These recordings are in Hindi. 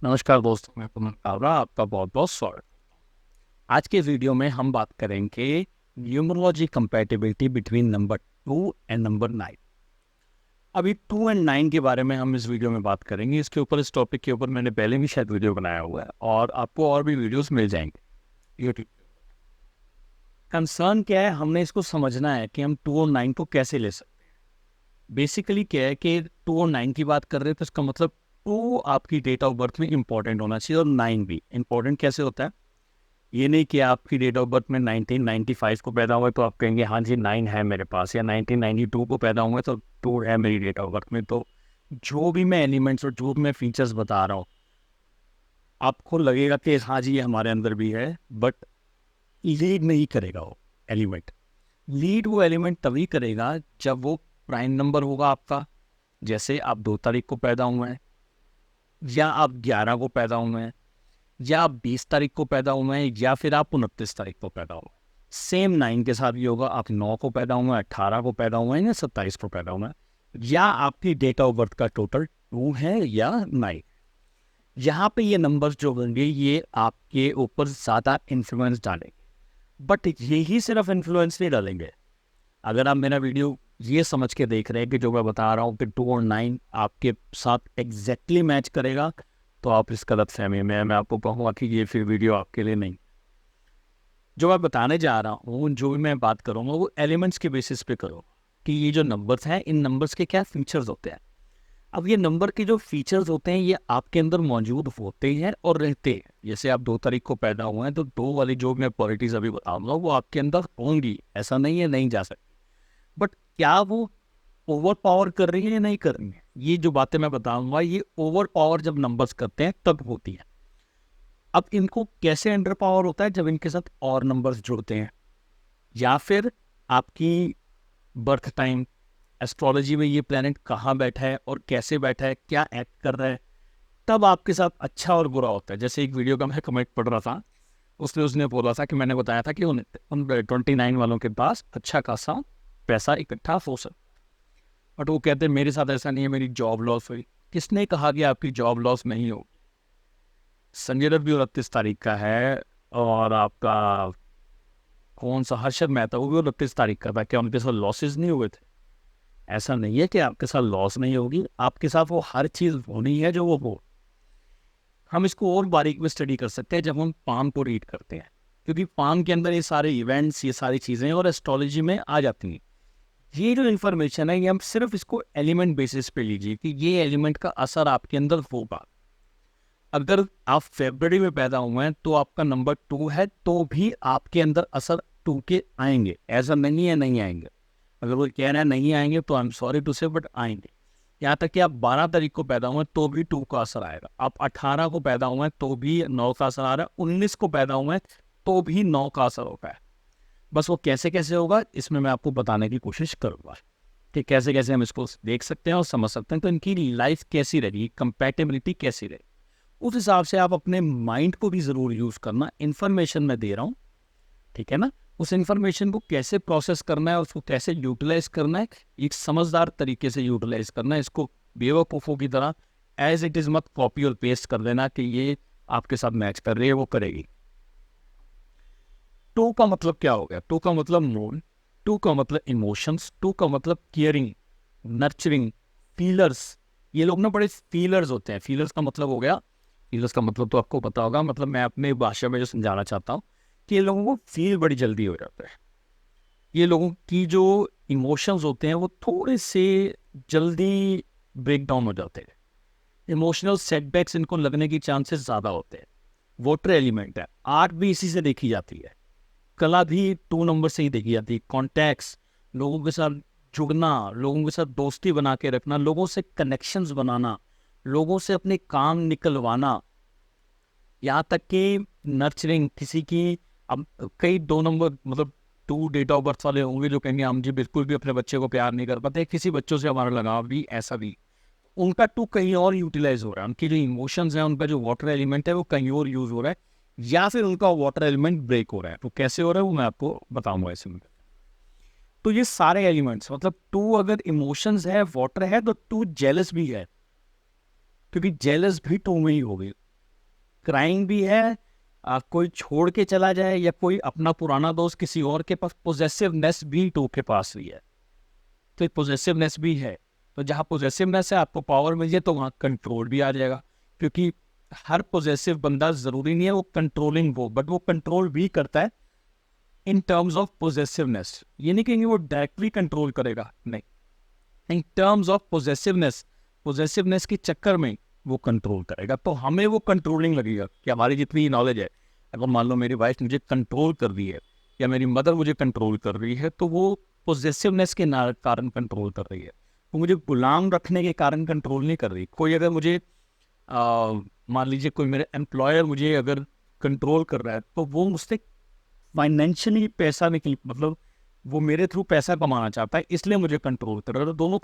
नमस्कार दोस्तों, मैं पवन कावरा आपका बहुत बहुत स्वागत। आज के वीडियो में हम बात करेंगे numerology compatibility between number 2 and number 9। अभी 2 एंड 9 के बारे में हम इस वीडियो में बात करेंगे। इसके ऊपर, इस टॉपिक के ऊपर मैंने पहले भी शायद वीडियो बनाया हुआ है और आपको और भी वीडियोस मिल जाएंगे यूट्यूब। कंसर्न क्या है, हमने इसको समझना है कि हम 2 और 9 को कैसे ले सकते हैं। बेसिकली क्या है कि 2 और 9 की बात कर रहे हैं तो इसका मतलब 2 आपकी डेट ऑफ बर्थ में इंपॉर्टेंट होना चाहिए और 9 भी इंपॉर्टेंट। कैसे होता है, ये नहीं कि आपकी डेट ऑफ बर्थ में 1995 को पैदा हुए तो आप कहेंगे हाँ जी 9 है मेरे पास, या 1992 को पैदा हुए तो 2 है मेरी डेट ऑफ बर्थ में। तो जो भी मैं एलिमेंट्स और जो भी मैं फीचर्स बता रहा हूँ, आपको लगेगा कि हाँ जी ये हमारे अंदर भी है, बट लीड नहीं करेगा वो एलिमेंट। लीड वो एलिमेंट तभी करेगा जब वो प्राइम नंबर होगा आपका। जैसे आप 2 तारीख को पैदा हुए हैं, या आप 11 को पैदा हुए हैं, या आप 20 तारीख को पैदा हुए हैं, या फिर आप 29 तारीख को पैदा हुए हैं। सेम 9 के साथ भी होगा। आप 9 को पैदा हुए हैं, 18 को पैदा हुए हैं, या 27 को पैदा हुए हैं, या आपकी डेट ऑफ बर्थ का टोटल 2 है या 9। यहाँ पे ये नंबर्स जो होंगे ये आपके ऊपर ज़्यादा इन्फ्लुएंस डालेंगे, बट यही सिर्फ इन्फ्लुएंस नहीं डालेंगे। अगर आप मेरा वीडियो ये समझ के देख रहे हैं कि जो मैं बता रहा हूँ कि 2 और 9 आपके साथ एग्जैक्टली मैच करेगा, तो आप इस गलत फहमी में, मैं आपको कहूँगा कि ये फिर वीडियो आपके लिए नहीं। जो मैं बताने जा रहा हूँ, जो भी मैं बात करूँगा वो एलिमेंट्स के बेसिस पे करो कि ये जो नंबर्स हैं, इन नंबर्स के क्या फीचर्स होते हैं। अब ये नंबर के जो फीचर्स होते हैं ये आपके अंदर मौजूद होते हैं और रहते हैं। जैसे आप 2 तारीख को पैदा हुए हैं तो 2 वाली जो मैं क्वालिटीज अभी बताऊंगा वो आपके अंदर होंगी, ऐसा नहीं है नहीं जा सकती। बट क्या वो ओवर पावर कर रही है या नहीं कर रही है, ये जो बातें मैं बताऊंगा ये ओवर पावर जब नंबर्स करते हैं तब होती है। अब इनको कैसे अंडर पावर होता है, जब इनके साथ और नंबर्स जुड़ते हैं, या फिर आपकी बर्थ टाइम, एस्ट्रोलॉजी में ये प्लेनेट कहाँ बैठा है और कैसे बैठा है, क्या एक्ट कर रहा है, तब आपके साथ अच्छा और बुरा होता है। जैसे एक वीडियो का मैं कमेंट पढ़ रहा था, उसने उसने बोला था कि मैंने बताया था कि उन 29 वालों के पास अच्छा खासा पैसा इकट्ठा हो सकता, बट वो कहते हैं मेरे साथ ऐसा नहीं है, मेरी जॉब लॉस हुई। किसने कहा कि आपकी जॉब लॉस नहीं हो? संजय दत्त भी 29 तारीख का है, और आपका कौन सा हर्षद मेहता वो भी 29 तारीख का था। क्या उनके साथ लॉसेस नहीं हुए थे? ऐसा नहीं है कि आपके साथ लॉस नहीं होगी, आपके साथ वो हर चीज़ होनी है जो वो हो। हम इसको और बारीक में स्टडी कर सकते हैं जब हम पाम को रीड करते हैं, क्योंकि पाम के अंदर ये सारे इवेंट्स, ये सारी चीज़ें और एस्ट्रोलॉजी में आ जाती हैं। ये जो इन्फॉर्मेशन है ये हम सिर्फ इसको एलिमेंट बेसिस पे लीजिए कि ये एलिमेंट का असर आपके अंदर होगा। अगर आप फरवरी में पैदा हुए हैं तो आपका नंबर 2 है, तो भी आपके अंदर असर 2 के आएंगे। ऐसा नहीं है नहीं आएंगे। अगर वो कह रहे हैं नहीं आएंगे तो आई एम सॉरी टू से, बट आएंगे। यहाँ तक कि आप 12 तारीख को पैदा हुए तो भी 2 का असर आएगा। आप 18 को पैदा हुए तो भी 9 का असर आ रहा है। 19 को पैदा हुए तो भी 9 का असर होगा है। बस वो कैसे कैसे होगा इसमें मैं आपको बताने की कोशिश करूंगा कि कैसे कैसे हम इसको देख सकते हैं और समझ सकते हैं। तो इनकी लाइफ कैसी रहेगी, कंपैटिबिलिटी कैसी रहेगी, उस हिसाब से आप अपने माइंड को भी ज़रूर यूज़ करना। इन्फॉर्मेशन मैं दे रहा हूँ, ठीक है ना, उस इन्फॉर्मेशन को कैसे प्रोसेस करना है, उसको कैसे यूटिलाइज करना है, एक समझदार तरीके से यूटिलाइज करना है। इसको बेवकूफ़ों की तरह एज इट इज़ मत कॉपी और पेस्ट कर देना कि ये आपके साथ मैच कर रही है, वो करेगी। 2 का मतलब क्या हो गया? 2 का मतलब मूड, 2 का मतलब इमोशंस, 2 का मतलब केयरिंग, नर्चरिंग, फीलर्स। ये लोग ना बड़े फीलर्स होते हैं। फीलर्स का मतलब हो गया, फीलर्स का मतलब तो आपको पता होगा, मतलब मैं अपने भाषा में जो समझाना चाहता हूँ कि ये लोगों को फील बड़ी जल्दी हो जाता है। ये लोगों की जो इमोशंस होते हैं वो थोड़े से जल्दी ब्रेक डाउन हो जाते हैं। इमोशनल सेटबैक्स इनको लगने की चांसेस ज़्यादा होते हैं। वाटर एलिमेंट है, आर्ट भी इसी से देखी जाती है, कला भी 2 नंबर से ही देखी जाती है। कॉन्टैक्ट्स, लोगों के साथ जुड़ना, लोगों के साथ दोस्ती बना के रखना, लोगों से कनेक्शंस बनाना, लोगों से अपने काम निकलवाना, यहाँ तक कि नर्चरिंग किसी की। अब कई 2 नंबर मतलब 2 डेट ऑफ बर्थ वाले होंगे जो कहेंगे हम जी बिल्कुल भी अपने बच्चे को प्यार नहीं कर पाते, किसी बच्चों से हमारा लगाव भी ऐसा भी। उनका 2 कहीं और यूटिलाइज हो रहा है, उनकी जो इमोशंस हैं, उनका जो वाटर एलिमेंट है वो कहीं और यूज हो रहा है, या फिर उनका वाटर एलिमेंट ब्रेक हो रहा है। तो कैसे हो रहा है वो मैं आपको बताऊंगा ऐसे में। तो ये सारे एलिमेंट्स, मतलब 2 अगर इमोशंस है, वाटर है, तो 2 जेलस भी है, क्योंकि जेलस भी 2 में ही हो गई। क्राइम भी है, कोई छोड़ के चला जाए, या कोई अपना पुराना दोस्त किसी और के पास, पोजेसिवनेस भी टू के पास भी है। तो पोजेसिवनेस भी है, तो जहाँ पोजेसिवनेस है आपको पावर मिल जाए तो वहाँ कंट्रोल भी आ जाएगा, क्योंकि हर पोजेसिव बंदा जरूरी नहीं है वो कंट्रोलिंग हो, बट वो कंट्रोल भी करता है इन टर्म्स ऑफ पोजेसिवनेस। ये नहीं कहेंगे वो डायरेक्टली कंट्रोल करेगा, नहीं, in terms of possessiveness, possessiveness के चक्कर में वो कंट्रोल करेगा। तो हमें वो कंट्रोलिंग लगेगा कि हमारी जितनी नॉलेज है, अगर मान लो मेरी वाइफ मुझे कंट्रोल कर रही है या मेरी मदर मुझे कंट्रोल कर रही है, तो वो पोजेसिवनेस के कारण कंट्रोल कर रही है, वो मुझे गुलाम रखने के कारण कंट्रोल नहीं कर रही। कोई अगर मुझे मान लीजिए कोई मेरे एम्प्लॉयर मुझे अगर कंट्रोल कर रहा है, तो वो मुझसे फाइनेंशियली पैसा निकल, मतलब वो मेरे थ्रू पैसा कमाना चाहता है, इसलिए मुझे कंट्रोल कर रहा है। तो दोनों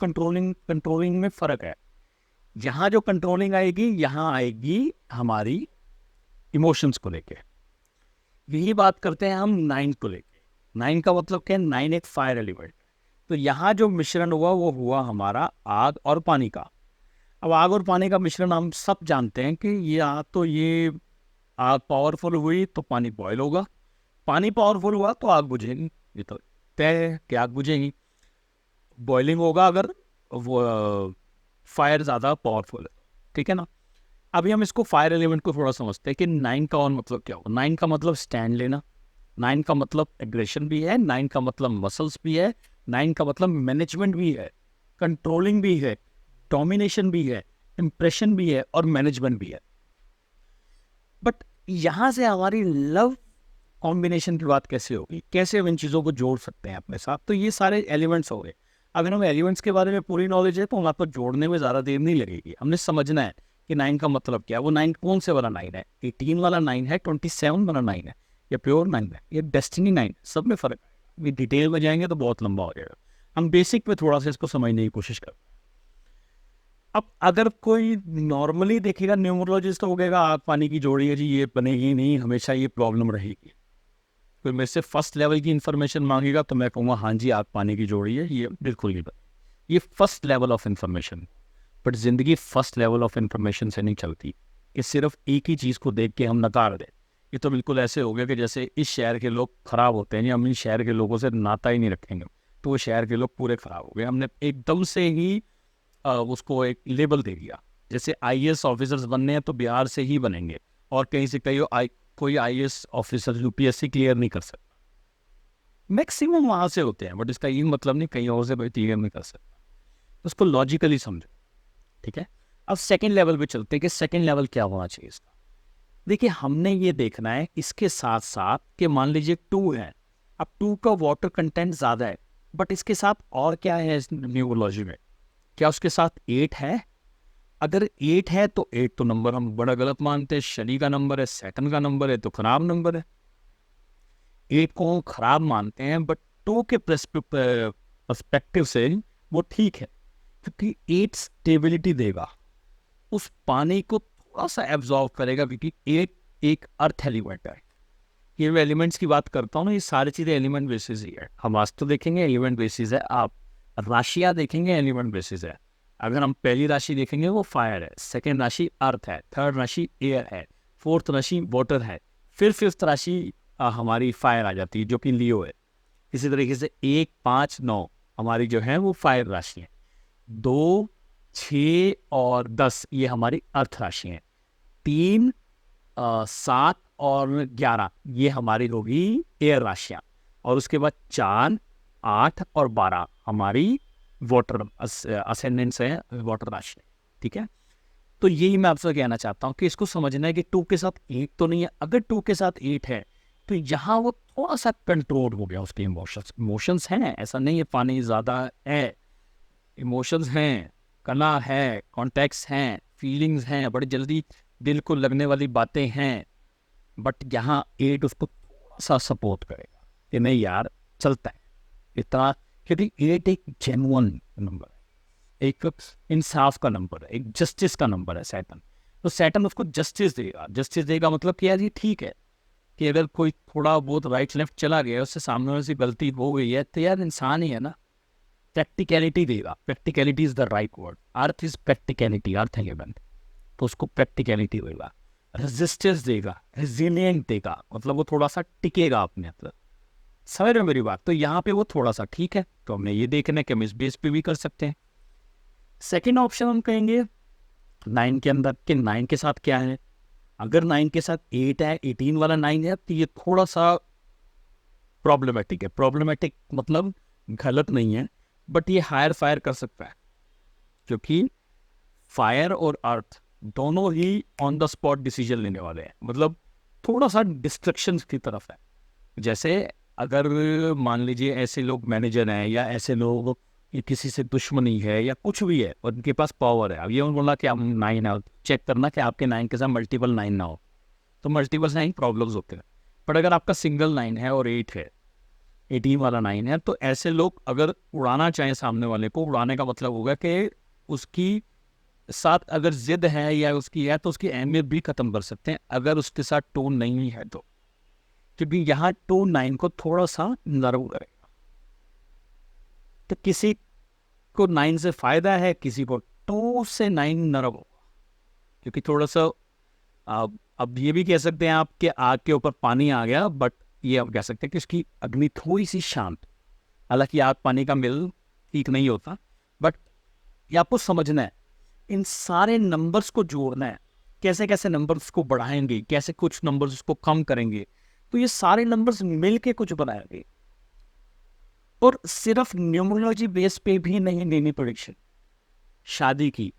कंट्रोलिंग में फ़र्क है। यहाँ जो कंट्रोलिंग आएगी, यहाँ आएगी हमारी इमोशंस को लेके। यही बात करते हैं हम 9 को लेके। 9 का मतलब क्या है? 9 एक फायर एलिमेंट। तो यहाँ जो मिश्रण हुआ वो हुआ हमारा आग और पानी का। अब आग और पानी का मिश्रण हम सब जानते हैं कि ये आग पावरफुल हुई तो पानी बॉयल होगा, पानी पावरफुल हुआ तो आग बुझेगी। ये तो तय है कि आग बुझेगी, बॉइलिंग होगा अगर वो फायर ज़्यादा पावरफुल है, ठीक है ना। अभी हम इसको फायर एलिमेंट को थोड़ा समझते हैं कि 9 का और मतलब क्या होगा। 9 का मतलब स्टैंड लेना, 9 का मतलब एग्रेशन भी है, 9 का मतलब मसल्स भी है, 9 का मतलब मैनेजमेंट भी है, कंट्रोलिंग भी है, डोमिनेशन भी है, इंप्रेशन भी है और मैनेजमेंट भी है। बट यहाँ से हमारी लव कॉम्बिनेशन की बात कैसे होगी, कैसे हम इन चीज़ों को जोड़ सकते हैं अपने साथ। तो ये सारे एलिमेंट्स हो गए। अगर हम एलिमेंट्स के बारे में पूरी नॉलेज है तो हम आपको जोड़ने में ज़्यादा देर नहीं लगेगी। हमने समझना है कि 9 का मतलब क्या है। वो 9 कौन से वाला 9 है? 18 वाला 9 है, 27 वाला 9 है, या प्योर 9 है, या डेस्टिनी 9 है? सब में फ़र्क है। डिटेल में जाएंगे तो बहुत लंबा हो जाएगा। हम बेसिक पे थोड़ा सा इसको समझने की कोशिश करते हैं। अब अगर कोई नॉर्मली देखेगा, न्यूमरोलॉजिस्ट हो गएगा, आग पानी की जोड़ी है जी, ये बनेगी नहीं, हमेशा ये प्रॉब्लम रहेगी। कोई मेरे से फर्स्ट लेवल की इन्फॉर्मेशन मांगेगा तो मैं कहूँगा हाँ जी, आग पानी की जोड़ी है, ये बिल्कुल नहीं बने। ये first level of information. But जिंदगी फर्स्ट लेवल ऑफ इन्फॉर्मेशन से नहीं चलती कि सिर्फ एक ही चीज़ को देख के हम नकार दें। ये तो बिल्कुल ऐसे हो गया कि जैसे इस शहर के लोग खराब होते हैं, या हम इस शहर के लोगों से नाता ही नहीं रखेंगे तो वो शहर के लोग पूरे खराब हो गए। हमने एकदम से ही उसको एक लेबल दे दिया। जैसे आईएएस ऑफिसर्स बनने हैं तो बिहार से ही बनेंगे, और कहीं से कोई आईएएस ऑफिसर यूपीएससी क्लियर नहीं कर सकता। मैक्सिमम वहाँ से होते हैं, बट इसका ये मतलब नहीं कहीं और से कोई क्लियर नहीं कर सकता। उसको लॉजिकली समझो, ठीक है। अब सेकंड लेवल पे चलते हैं कि सेकंड लेवल क्या होना चाहिए इसका। देखिए, हमने ये देखना है इसके साथ साथ कि मान लीजिए 2 है। अब 2 का वाटर कंटेंट ज़्यादा है, बट इसके साथ और क्या है इस न्यूमरोलॉजी में? क्या उसके साथ 8 है? अगर 8 है तो 8 तो नंबर हम बड़ा गलत मानते हैं। शनि का नंबर है, सैटर्न का नंबर है, तो खराब नंबर है। 8 को हम खराब मानते हैं, बट 2 के पर्सपेक्टिव से वो ठीक है, क्योंकि 8 स्टेबिलिटी देगा, उस पानी को थोड़ा सा एब्जॉर्व करेगा, क्योंकि 8 एक अर्थ एलिमेंट है। ये मैं एलिमेंट्स की बात करता हूँ ना, ये सारी चीज़ें एलिमेंट बेसिस ही है। हम वास्तु देखेंगे एलिमेंट बेसिस है, आप राशियाँ देखेंगे एलिमेंट बेसिस है। अगर हम पहली राशि देखेंगे वो फायर है, सेकेंड राशि अर्थ है, थर्ड राशि एयर है, फोर्थ राशि वाटर है, फिर फिफ्थ राशि हमारी फायर आ जाती है जो कि लियो है। इसी तरीके से 1, 5, 9 हमारी जो है वो फायर राशि है। 2, 6 और 10 ये हमारी अर्थ राशि है। 3, 7 और 11 ये हमारी होगी एयर राशियाँ। और उसके बाद 4, 8 और 12 हमारी वाटर असेंडेंट्स है, वाटर राशि, ठीक है। तो यही मैं आपसे कहना चाहता हूँ कि इसको समझना है कि 2 के साथ 8 तो नहीं है। अगर 2 के साथ 8 है तो यहाँ वो थोड़ा सा कंट्रोल हो गया उसके इमोशंस हैं, ऐसा नहीं है पानी ज़्यादा है, इमोशंस हैं, कला है, कॉन्टेक्ट्स हैं, फीलिंग्स हैं, बड़ी जल्दी दिल को लगने वाली बातें हैं। बट यहाँ 8 उसको थोड़ा सा सपोर्ट करेगा कि नहीं यार चलता है इतना, क्योंकि 8 एक जेन्युइन नंबर है, एक इंसाफ का नंबर है, एक जस्टिस का नंबर है सैटर्न। तो सैटर्न उसको जस्टिस देगा। जस्टिस देगा मतलब कि यार ये ठीक है कि अगर कोई थोड़ा बहुत राइट लेफ्ट चला गया, उससे सामने वाले से गलती हो गई है, तो यार इंसान ही है ना, प्रैक्टिकलिटी देगा। Practicality is the right word. Earth is practicality, earth element, तो उसको प्रैक्टिकलिटी देगा। रेजिस्टेंस देगा, रेजिलिएंट देगा, मतलब वो थोड़ा सा टिकेगा अपने अंदर। समझ रहे हो मेरी बात? तो यहाँ पे वो थोड़ा सा ठीक है, तो हमने ये देखना है कि हम इस बेस पे भी कर सकते हैं। सेकेंड ऑप्शन हम कहेंगे 9 के अंदर कि 9 के साथ क्या है। अगर 9 के साथ 8 है, 18 वाला 9 है, तो ये थोड़ा सा प्रॉब्लमेटिक है। प्रॉब्लमेटिक मतलब गलत नहीं है, बट ये हायर फायर कर सकता है, क्योंकि फायर और अर्थ दोनों ही ऑन द स्पॉट डिसीजन लेने वाले हैं, मतलब थोड़ा सा डिस्ट्रक्शन की तरफ है। जैसे अगर मान लीजिए ऐसे लोग मैनेजर हैं, या ऐसे लोग कि किसी से दुश्मनी है या कुछ भी है और उनके पास पावर है, अब ये बोला कि आप 9 है, चेक करना कि आपके 9 के साथ मल्टीपल 9 ना हो, तो मल्टीपल 9 प्रॉब्लम्स होते हैं। पर अगर आपका सिंगल 9 है और 8 है, 18 वाला 9 है, तो ऐसे लोग अगर उड़ाना चाहें सामने वाले को, उड़ाने का मतलब होगा कि उसकी साथ अगर जिद है या उसकी है, तो उसकी अहमियत भी खत्म कर सकते हैं अगर उसके साथ टोन नहीं है तो, क्योंकि यहाँ 2-9 को थोड़ा सा नरम करेगा। तो किसी को 9 से फायदा है, किसी को 2 से 9 नरम होगा, क्योंकि थोड़ा सा अब ये भी कह सकते हैं आप कि आग के ऊपर पानी आ गया, बट ये आप कह सकते हैं कि उसकी अग्नि थोड़ी सी शांत। हालांकि आग पानी का मिल ठीक नहीं होता, बट ये आपको समझना है, इन सारे नंबर्स को जोड़ना है, कैसे कैसे नंबर्स को बढ़ाएंगे, कैसे कुछ नंबर्स को कम करेंगे, तो ये सारे नंबर्स मिलके कुछ बनाएंगे। और सिर्फ न्यूमरोलॉजी बेस पे भी नहीं लेनी प्रेडिक्शन। शादी की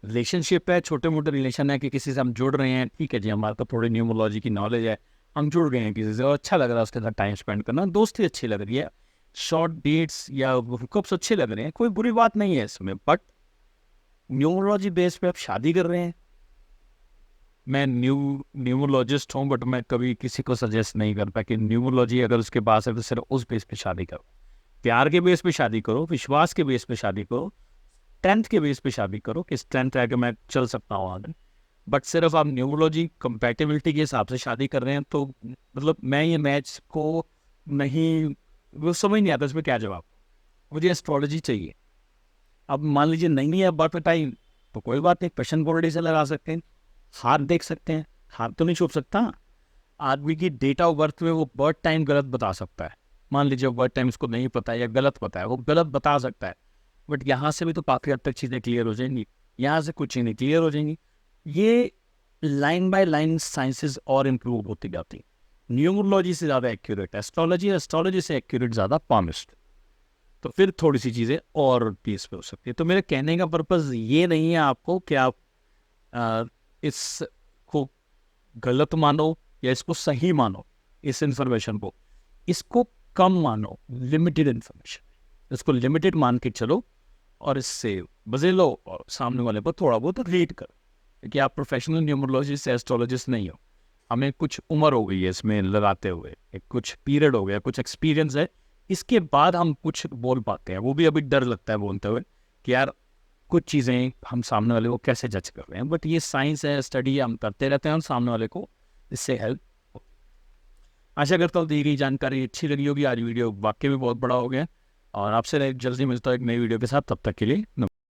रिलेशनशिप है, छोटे मोटे रिलेशन है कि किसी से हम जुड़ रहे हैं, ठीक है जी, हमारे तो थोड़ी न्यूमरोलॉजी की नॉलेज है, हम जुड़ गए हैं किसी से और अच्छा लग रहा है उसके साथ टाइम स्पेंड करना, दोस्ती अच्छी लग रही है, शॉर्ट डेट्स या हुकअप्स अच्छे लग रहे हैं, कोई बुरी बात नहीं है इसमें। बट न्यूमरोलॉजी बेस पे आप शादी कर रहे हैं, मैं न्यूमरोलॉजिस्ट हूँ, बट मैं कभी किसी को सजेस्ट नहीं करता कि न्यूमरोलॉजी अगर उसके पास है तो सिर्फ उस बेस पे शादी करो। प्यार के बेस पे शादी करो, विश्वास के बेस पे शादी करो, स्ट्रेंथ के बेस पे शादी करो कि स्ट्रेंथ है कि मैं चल सकता हूँ आगे। बट सिर्फ आप न्यूमरोलॉजी कंपैटिबिलिटी के हिसाब से शादी कर रहे हैं, तो मतलब मैं ये मैच को नहीं, वो समझ नहीं आता इसमें क्या जवाब। मुझे एस्ट्रोलॉजी चाहिए। अब मान लीजिए नहीं है बर्थ टाइम, तो कोई बात नहीं, क्वेश्चन बोर्ड से लगा सकते हैं, हाथ देख सकते हैं, हाथ तो नहीं छुप सकता। आदमी की डेट ऑफ बर्थ में वो बर्थ टाइम गलत बता सकता है, मान लीजिए बर्थ टाइम उसको नहीं पता है या गलत पता है, वो गलत बता सकता है। बट यहाँ से भी तो काफ़ी हद तक चीज़ें क्लियर हो जाएंगी, यहाँ से कुछ चीज़ें क्लियर हो जाएंगी। ये लाइन बाय लाइन साइंसेस और इम्प्रूव होती जाती। न्यूमरोलॉजी से ज़्यादा एक्यूरेट एस्ट्रोलॉजी, एस्ट्रोलॉजी से एक्यूरेट ज़्यादा पामिस्ट, तो फिर थोड़ी सी चीज़ें और पीस पे हो सकती है। तो मेरे कहने का पर्पज़ ये नहीं है आपको कि आप इसको गलत मानो या इसको सही मानो, इस इंफॉर्मेशन को, इसको कम मानो, लिमिटेड इंफॉर्मेशन, इसको लिमिटेड मान के चलो और इससे मजे लो और सामने वाले पर थोड़ा बहुत रीड करो, क्योंकि आप प्रोफेशनल न्यूमरोलॉजिस्ट एस्ट्रोलॉजिस्ट नहीं हो। हमें कुछ उम्र हो गई है इसमें लगाते हुए, एक कुछ पीरियड हो गया, कुछ एक्सपीरियंस है, इसके बाद हम कुछ बोल पाते हैं। वो भी अभी डर लगता है बोलते हुए कि यार कुछ चीज़ें हम सामने वाले को कैसे जज कर रहे हैं, बट ये साइंस है, स्टडी हम करते रहते हैं और सामने वाले को इससे हेल्प। आशा करता हूँ दी गई जानकारी अच्छी लगी होगी। आज वीडियो वाकई में बहुत बड़ा हो गया और आपसे जल्दी मिलता हूँ एक नई वीडियो के साथ, तब तक के लिए नमस्कार।